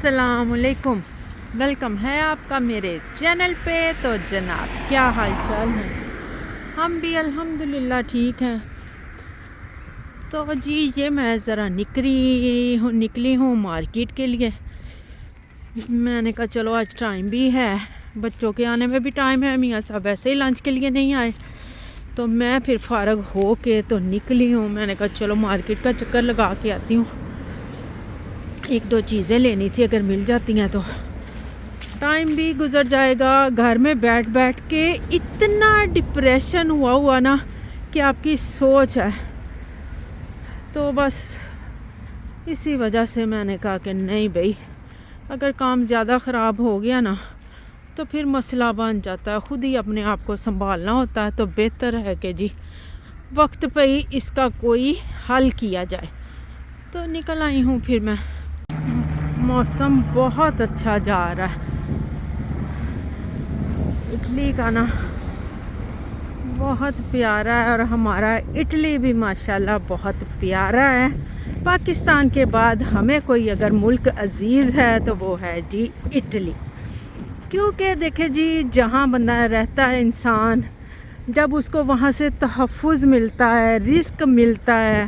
السلام علیکم، ویلکم ہے آپ کا میرے چینل پہ۔ تو جناب کیا حال چال ہے؟ ہم بھی الحمدللہ ٹھیک ہیں۔ تو جی یہ میں ذرا نکلی ہوں مارکیٹ کے لیے۔ میں نے کہا چلو آج ٹائم بھی ہے، بچوں کے آنے میں بھی ٹائم ہے، میاں صاحب ویسے ہی لنچ کے لیے نہیں آئے، تو میں پھر فارغ ہو کے تو نکلی ہوں۔ میں نے کہا چلو مارکیٹ کا چکر لگا کے آتی ہوں، ایک دو چیزیں لینی تھی، اگر مل جاتی ہیں تو ٹائم بھی گزر جائے گا۔ گھر میں بیٹھ بیٹھ کے اتنا ڈپریشن ہوا نا کہ آپ کی سوچ ہے، تو بس اسی وجہ سے میں نے کہا کہ نہیں بھائی، اگر کام زیادہ خراب ہو گیا نا تو پھر مسئلہ بن جاتا ہے، خود ہی اپنے آپ کو سنبھالنا ہوتا ہے، تو بہتر ہے کہ جی وقت پہ ہی اس کا کوئی حل کیا جائے۔ تو نکل آئی ہوں پھر میں۔ موسم بہت اچھا جا رہا ہے، اٹلی کا نا بہت پیارا ہے، اور ہمارا اٹلی بھی ماشاءاللہ بہت پیارا ہے۔ پاکستان کے بعد ہمیں کوئی اگر ملک عزیز ہے تو وہ ہے جی اٹلی، کیونکہ دیکھیں جی جہاں بندہ رہتا ہے انسان، جب اس کو وہاں سے تحفظ ملتا ہے، رزق ملتا ہے،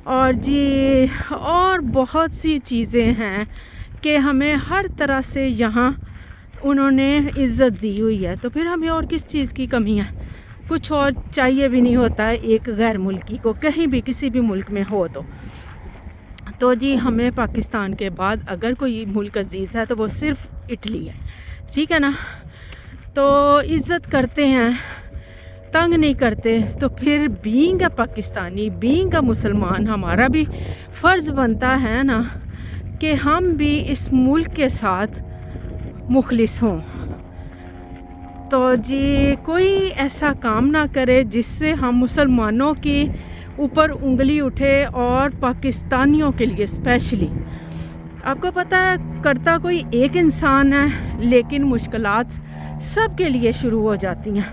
اور جی اور بہت سی چیزیں ہیں کہ ہمیں ہر طرح سے یہاں انہوں نے عزت دی ہوئی ہے، تو پھر ہمیں اور کس چیز کی کمی ہے؟ کچھ اور چاہیے بھی نہیں ہوتا ہے ایک غیر ملکی کو، کہیں بھی کسی بھی ملک میں ہو تو جی ہمیں پاکستان کے بعد اگر کوئی ملک عزیز ہے تو وہ صرف اٹلی ہے، ٹھیک ہے نا؟ تو عزت کرتے ہیں، تنگ نہیں کرتے، تو پھر being a Pakistani, being a مسلمان، ہمارا بھی فرض بنتا ہے نا کہ ہم بھی اس ملک کے ساتھ مخلص ہوں۔ تو جی کوئی ایسا کام نہ کرے جس سے ہم مسلمانوں کی اوپر انگلی اٹھے، اور پاکستانیوں کے لیے اسپیشلی۔ آپ کو پتہ ہے کرتا کوئی ایک انسان ہے لیکن مشکلات سب کے لیے شروع ہو جاتی ہیں،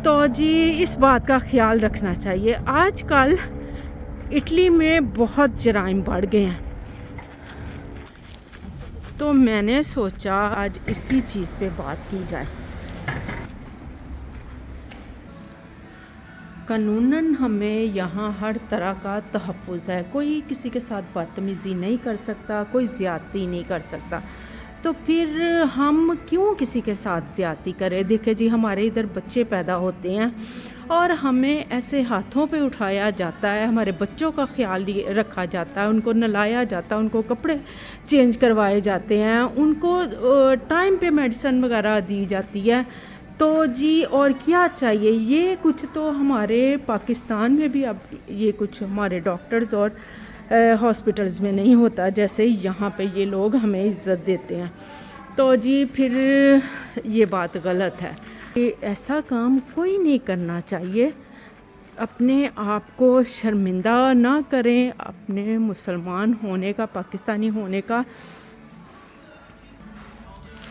تو جی اس بات کا خیال رکھنا چاہیے۔ آج کل اٹلی میں بہت جرائم بڑھ گئے ہیں، تو میں نے سوچا آج اسی چیز پہ بات کی جائے۔ قانوناً ہمیں یہاں ہر طرح کا تحفظ ہے، کوئی کسی کے ساتھ بدتمیزی نہیں کر سکتا، کوئی زیادتی نہیں کر سکتا، تو پھر ہم کیوں کسی کے ساتھ زیادتی کریں؟ دیکھیں جی ہمارے ادھر بچے پیدا ہوتے ہیں اور ہمیں ایسے ہاتھوں پہ اٹھایا جاتا ہے، ہمارے بچوں کا خیال رکھا جاتا ہے، ان کو نہلایا جاتا ہے، ان کو کپڑے چینج کروائے جاتے ہیں، ان کو ٹائم پہ میڈیسن وغیرہ دی جاتی ہے، تو جی اور کیا چاہیے؟ یہ کچھ تو ہمارے پاکستان میں بھی اب یہ کچھ ہمارے ڈاکٹرز اور ہاسپٹلز میں نہیں ہوتا جیسے یہاں پہ یہ لوگ ہمیں عزت دیتے ہیں، تو جی پھر یہ بات غلط ہے کہ ایسا کام کوئی نہیں کرنا چاہیے۔ اپنے آپ کو شرمندہ نہ کریں، اپنے مسلمان ہونے کا، پاکستانی ہونے کا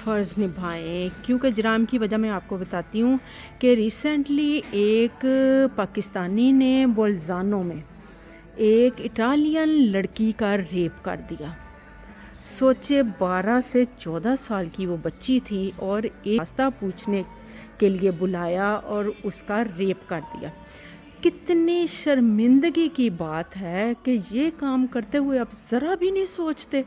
فرض نبھائیں، کیونکہ جرائم کی وجہ میں آپ کو بتاتی ہوں کہ ریسنٹلی ایک پاکستانی نے بولزانو میں ایک اٹالین لڑکی کا ریپ کر دیا۔ سوچے 12 سے 14 سال کی وہ بچی تھی، اور ایک راستہ پوچھنے کے لیے بلایا اور اس کا ریپ کر دیا۔ کتنی شرمندگی کی بات ہے کہ یہ کام کرتے ہوئے آپ ذرا بھی نہیں سوچتے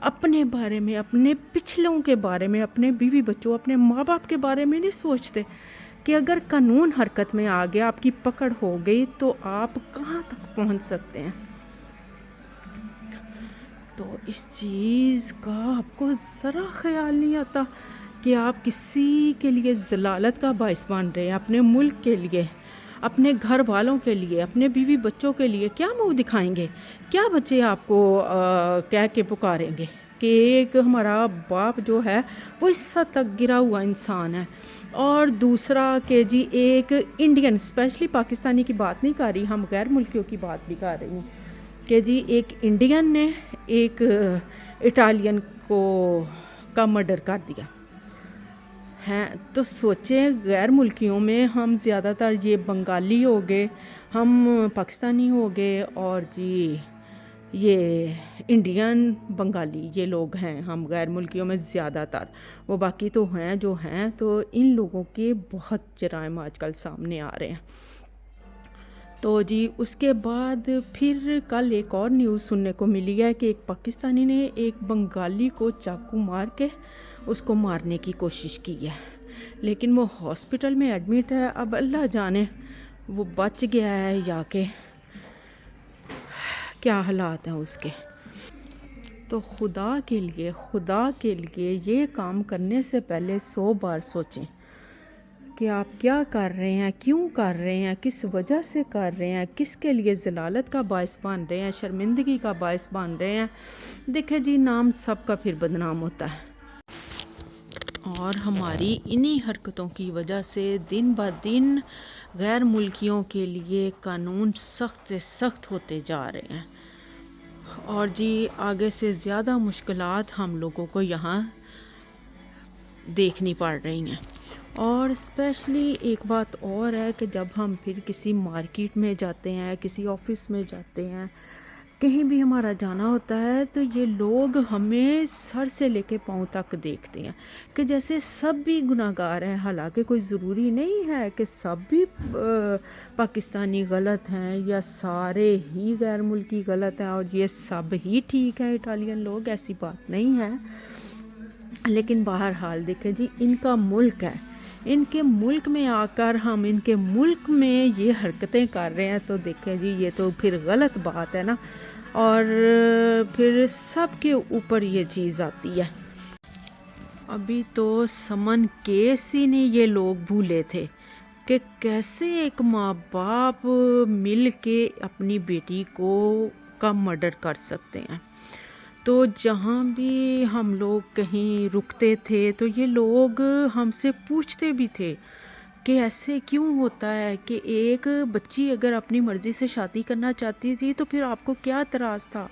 اپنے بارے میں، اپنے پچھلوں کے بارے میں، اپنے بیوی بچوں، اپنے ماں باپ کے بارے میں نہیں سوچتے کہ اگر قانون حرکت میں آ گیا، آپ کی پکڑ ہو گئی، تو آپ کہاں تک پہنچ سکتے ہیں۔ تو اس چیز کا آپ کو ذرا خیال نہیں آتا کہ آپ کسی کے لیے ذلالت کا باعث بن رہے ہیں، اپنے ملک کے لیے، اپنے گھر والوں کے لیے، اپنے بیوی بچوں کے لیے کیا منہ دکھائیں گے؟ کیا بچے آپ کو کہہ کے پکاریں گے کہ ایک ہمارا باپ جو ہے وہ اس حد تک گرا ہوا انسان ہے، اور دوسرا کہ جی ایک انڈین، اسپیشلی پاکستانی کی بات نہیں کر رہی، ہم غیر ملکیوں کی بات بھی کر رہی ہیں، کہ جی ایک انڈین نے ایک اٹالین کا مرڈر کر دیا ہیں۔ تو سوچیں غیر ملکیوں میں ہم زیادہ تر یہ بنگالی ہو گئے، ہم پاکستانی ہو گئے، اور جی یہ انڈین بنگالی یہ لوگ ہیں، ہم غیر ملکیوں میں زیادہ تر، وہ باقی تو ہیں جو ہیں، تو ان لوگوں کے بہت جرائم آج کل سامنے آ رہے ہیں۔ تو جی اس کے بعد پھر کل ایک اور نیوز سننے کو ملی ہے کہ ایک پاکستانی نے ایک بنگالی کو چاقو مار کے اس کو مارنے کی کوشش کی ہے، لیکن وہ ہاسپٹل میں ایڈمٹ ہے۔ اب اللہ جانے وہ بچ گیا ہے یا کہ کیا حالات ہیں اس کے۔ تو خدا کے لیے یہ کام کرنے سے پہلے 100 بار سوچیں کہ آپ کیا کر رہے ہیں، کیوں کر رہے ہیں، کس وجہ سے کر رہے ہیں، کس کے لیے ذلالت کا باعث بن رہے ہیں، شرمندگی کا باعث بن رہے ہیں۔ دیکھیں جی نام سب کا پھر بدنام ہوتا ہے، اور ہماری انہی حرکتوں کی وجہ سے دن بہ دن غیر ملکیوں کے لیے قانون سخت سے سخت ہوتے جا رہے ہیں، اور جی آگے سے زیادہ مشکلات ہم لوگوں کو یہاں دیکھنی پڑ رہی ہیں۔ اور اسپیشلی ایک بات اور ہے کہ جب ہم پھر کسی مارکیٹ میں جاتے ہیں، کسی آفس میں جاتے ہیں، کہیں بھی ہمارا جانا ہوتا ہے، تو یہ لوگ ہمیں سر سے لے کے پاؤں تک دیکھتے ہیں کہ جیسے سب بھی گناہ گار ہیں، حالانکہ کوئی ضروری نہیں ہے کہ سب بھی پاکستانی غلط ہیں یا سارے ہی غیر ملکی غلط ہیں اور یہ سب ہی ٹھیک ہیں اٹالین لوگ، ایسی بات نہیں ہے۔ لیکن بہرحال دیکھیں جی ان کا ملک ہے، ان کے ملک میں آ کر ہم ان کے ملک میں یہ حرکتیں کر رہے ہیں، تو دیکھیں جی یہ تو پھر غلط بات ہے نا، اور پھر سب کے اوپر یہ چیز آتی ہے۔ ابھی تو سمن کیس ہی نہیں یہ لوگ بھولے تھے کہ کیسے ایک ماں باپ مل کے اپنی بیٹی کا مرڈر کر سکتے ہیں۔ تو جہاں بھی ہم لوگ کہیں رکتے تھے تو یہ لوگ ہم سے پوچھتے بھی تھے کہ ایسے کیوں ہوتا ہے کہ ایک بچی اگر اپنی مرضی سے شادی کرنا چاہتی تھی تو پھر آپ کو کیا اعتراض تھا؟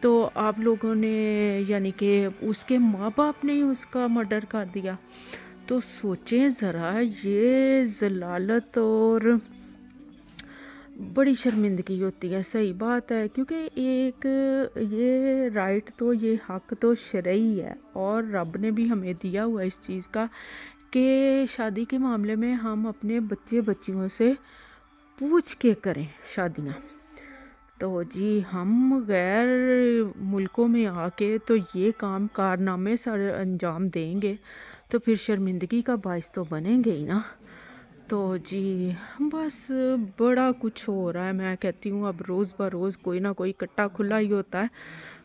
تو آپ لوگوں نے یعنی کہ اس کے ماں باپ نے ہی اس کا مرڈر کر دیا۔ تو سوچیں ذرا، یہ ذلالت اور بڑی شرمندگی ہوتی ہے، صحیح بات ہے، کیونکہ ایک یہ رائٹ تو یہ حق تو شرعی ہے، اور رب نے بھی ہمیں دیا ہوا اس چیز کا کہ شادی کے معاملے میں ہم اپنے بچیوں سے پوچھ کے کریں شادیاں۔ تو جی ہم غیر ملکوں میں آ کے تو یہ کام کارنامے سارے انجام دیں گے تو پھر شرمندگی کا باعث تو بنیں گے ہی نا۔ تو جی بس بڑا کچھ ہو رہا ہے، میں کہتی ہوں اب روز بروز کوئی نہ کوئی کٹا کھلا ہی ہوتا ہے،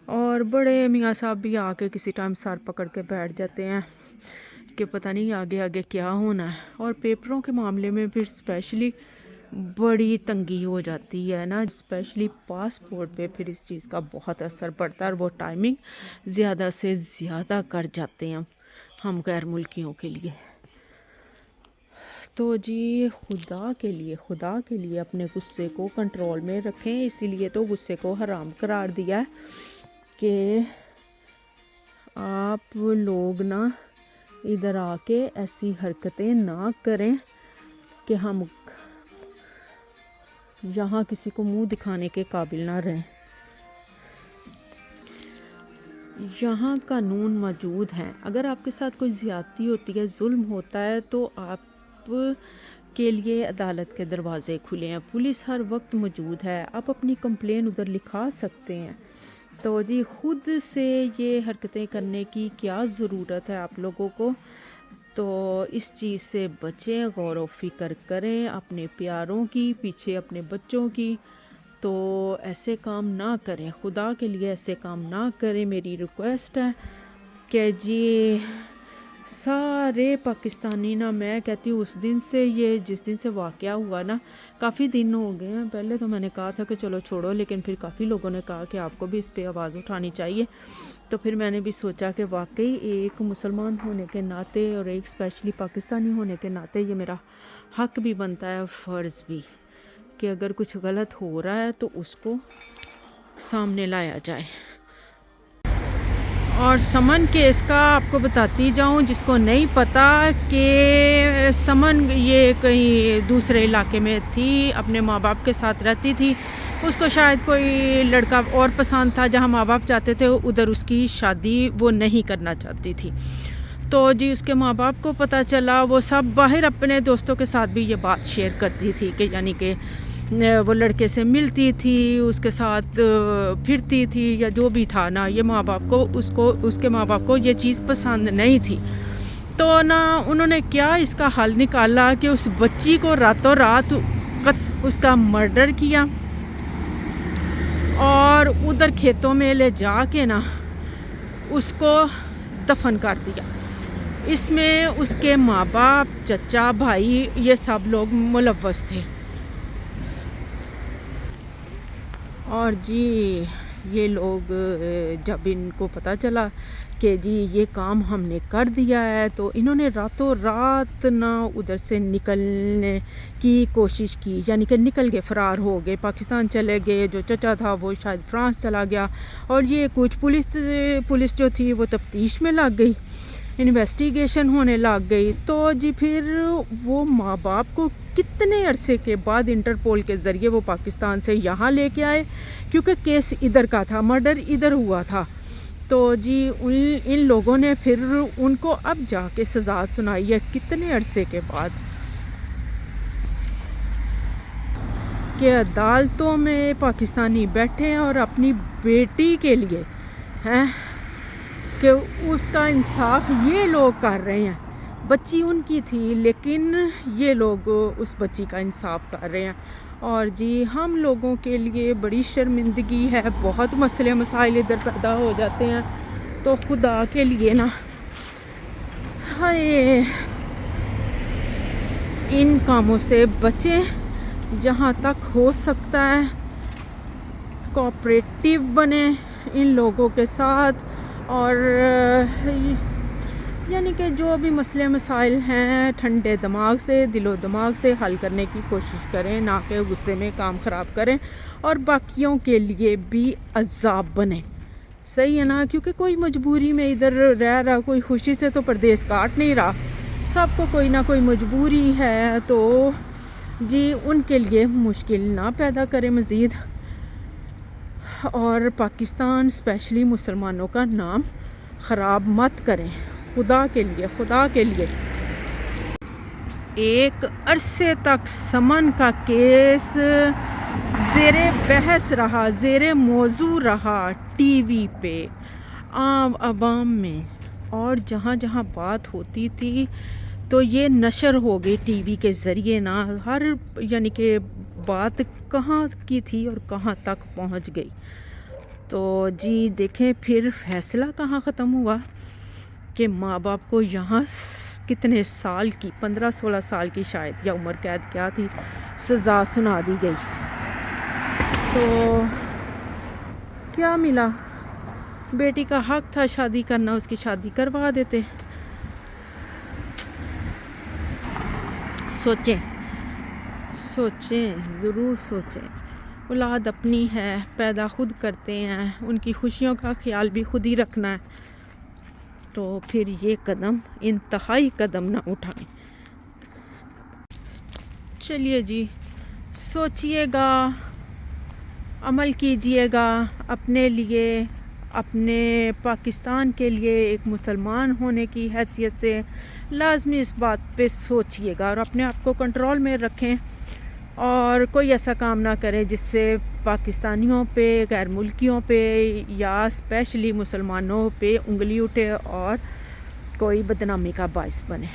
اور بڑے میاں صاحب بھی آ کے کسی ٹائم سر پکڑ کے بیٹھ جاتے ہیں کہ پتہ نہیں آگے کیا ہونا ہے۔ اور پیپروں کے معاملے میں پھر اسپیشلی بڑی تنگی ہو جاتی ہے نا، اسپیشلی پاسپورٹ پہ پھر اس چیز کا بہت اثر پڑتا ہے، اور وہ ٹائمنگ زیادہ سے زیادہ کر جاتے ہیں ہم غیر ملکیوں کے لیے۔ تو جی خدا کے لیے اپنے غصے کو کنٹرول میں رکھیں، اسی لیے تو غصے کو حرام قرار دیا ہے کہ آپ لوگ نا ادھر آ کے ایسی حرکتیں نہ کریں کہ ہم یہاں کسی کو منہ دکھانے کے قابل نہ رہیں۔ یہاں قانون موجود ہیں، اگر آپ کے ساتھ کوئی زیادتی ہوتی ہے، ظلم ہوتا ہے، تو آپ کے لیے عدالت کے دروازے کھلے ہیں، پولیس ہر وقت موجود ہے، آپ اپنی کمپلین ادھر لکھا سکتے ہیں۔ تو جی خود سے یہ حرکتیں کرنے کی کیا ضرورت ہے آپ لوگوں کو؟ تو اس چیز سے بچیں، غور و فکر کریں اپنے پیاروں کی، پیچھے اپنے بچوں کی، تو ایسے کام نہ کریں، خدا کے لیے ایسے کام نہ کریں۔ میری ریکویسٹ ہے کہ جی سارے پاکستانی نا، میں کہتی ہوں جس دن سے واقعہ ہوا نا، کافی دن ہو گئے ہیں، پہلے تو میں نے کہا تھا کہ چلو چھوڑو، لیکن پھر کافی لوگوں نے کہا کہ آپ کو بھی اس پہ آواز اٹھانی چاہیے، تو پھر میں نے بھی سوچا کہ واقعی ایک مسلمان ہونے کے ناطے اور ایک اسپیشلی پاکستانی ہونے کے ناطے یہ میرا حق بھی بنتا ہے، فرض بھی، کہ اگر کچھ غلط ہو رہا ہے تو اس کو سامنے لایا جائے۔ اور سمن کیس کا آپ کو بتاتی جاؤں، جس کو نہیں پتا، کہ سمن یہ کہیں دوسرے علاقے میں تھی، اپنے ماں باپ کے ساتھ رہتی تھی، اس کو شاید کوئی لڑکا اور پسند تھا، جہاں ماں باپ چاہتے تھے ادھر اس کی شادی وہ نہیں کرنا چاہتی تھی. تو جی اس کے ماں باپ کو پتہ چلا، وہ سب باہر اپنے دوستوں کے ساتھ بھی یہ بات شیئر کرتی تھی کہ یعنی کہ وہ لڑکے سے ملتی تھی، اس کے ساتھ پھرتی تھی یا جو بھی تھا نا، یہ ماں باپ کو اس کے ماں باپ کو یہ چیز پسند نہیں تھی. تو نا انہوں نے کیا اس کا حل نکالا کہ اس بچی کو راتوں رات اس کا مرڈر کیا اور ادھر کھیتوں میں لے جا کے نا اس کو دفن کر دیا. اس میں اس کے ماں باپ، چچا، بھائی، یہ سب لوگ ملوث تھے. اور جی یہ لوگ جب ان کو پتہ چلا کہ جی یہ کام ہم نے کر دیا ہے، تو انہوں نے راتوں رات نہ ادھر سے نکلنے کی کوشش کی، یعنی کہ نکل گئے، فرار ہو گئے، پاکستان چلے گئے. جو چچا تھا وہ شاید فرانس چلا گیا، اور یہ کچھ پولیس جو تھی وہ تفتیش میں لگ گئی، انویسٹیگیشن ہونے لگ گئی. تو جی پھر وہ ماں باپ کو کتنے عرصے کے بعد انٹرپول کے ذریعے وہ پاکستان سے یہاں لے کے آئے، کیونکہ کیس ادھر کا تھا، مرڈر ادھر ہوا تھا. تو جی ان لوگوں نے پھر ان کو اب جا کے سزا سنائی ہے کتنے عرصے کے بعد، کہ عدالتوں میں پاکستانی بیٹھے اور اپنی بیٹی کے لیے ہیں کہ اس کا انصاف یہ لوگ کر رہے ہیں. بچی ان کی تھی لیکن یہ لوگ اس بچی کا انصاف کر رہے ہیں. اور جی ہم لوگوں کے لیے بڑی شرمندگی ہے، بہت مسئلے مسائل ادھر پیدا ہو جاتے ہیں. تو خدا کے لیے نا ہائے ان کاموں سے بچیں، جہاں تک ہو سکتا ہے کوآپریٹیو بنیں ان لوگوں کے ساتھ، اور یعنی کہ جو بھی مسئلے مسائل ہیں ٹھنڈے دماغ سے، دل و دماغ سے حل کرنے کی کوشش کریں، نہ کہ غصے میں کام خراب کریں اور باقیوں کے لیے بھی عذاب بنیں. صحیح ہے نا؟ کیونکہ کوئی مجبوری میں ادھر رہ رہا، کوئی خوشی سے تو پردیس کاٹ نہیں رہا، سب کو کوئی نہ کوئی مجبوری ہے. تو جی ان کے لیے مشکل نہ پیدا کریں مزید، اور پاکستان اسپیشلی مسلمانوں کا نام خراب مت کریں. خدا کے لیے ایک عرصے تک سمن کا کیس زیر بحث رہا، زیر موضوع رہا ٹی وی پہ، عام عوام میں، اور جہاں جہاں بات ہوتی تھی تو یہ نشر ہو گئی ٹی وی کے ذریعے نا، ہر یعنی کہ بات کہاں کی تھی اور کہاں تک پہنچ گئی. تو جی دیکھیں پھر فیصلہ کہاں ختم ہوا کہ ماں باپ کو یہاں کتنے سال کی، 15-16 سال کی شاید، یا عمر قید کیا تھی، سزا سنا دی گئی. تو کیا ملا؟ بیٹی کا حق تھا شادی کرنا، اس کی شادی کروا دیتے. سوچیں ضرور سوچیں. اولاد اپنی ہے، پیدا خود کرتے ہیں، ان کی خوشیوں کا خیال بھی خود ہی رکھنا ہے. تو پھر یہ قدم، انتہائی قدم نہ اٹھائیں. چلیے جی سوچئے گا، عمل کیجئے گا، اپنے لیے، اپنے پاکستان کے لیے ایک مسلمان ہونے کی حیثیت سے لازمی اس بات پہ سوچئے گا، اور اپنے آپ کو کنٹرول میں رکھیں، اور کوئی ایسا کام نہ کریں جس سے پاکستانیوں پہ، غیر ملکیوں پہ یا اسپیشلی مسلمانوں پہ انگلی اٹھے اور کوئی بدنامی کا باعث بنے.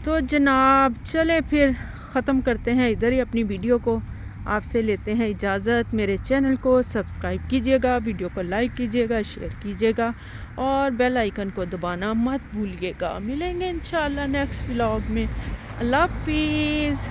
تو جناب چلے پھر ختم کرتے ہیں ادھر ہی اپنی ویڈیو کو. آپ سے لیتے ہیں اجازت. میرے چینل کو سبسکرائب کیجئے گا، ویڈیو کو لائک کیجئے گا، شیئر کیجئے گا، اور بیل آئیکن کو دبانا مت بھولیے گا. ملیں گے انشاءاللہ نیکسٹ ولاگ میں. اللہ حافظ.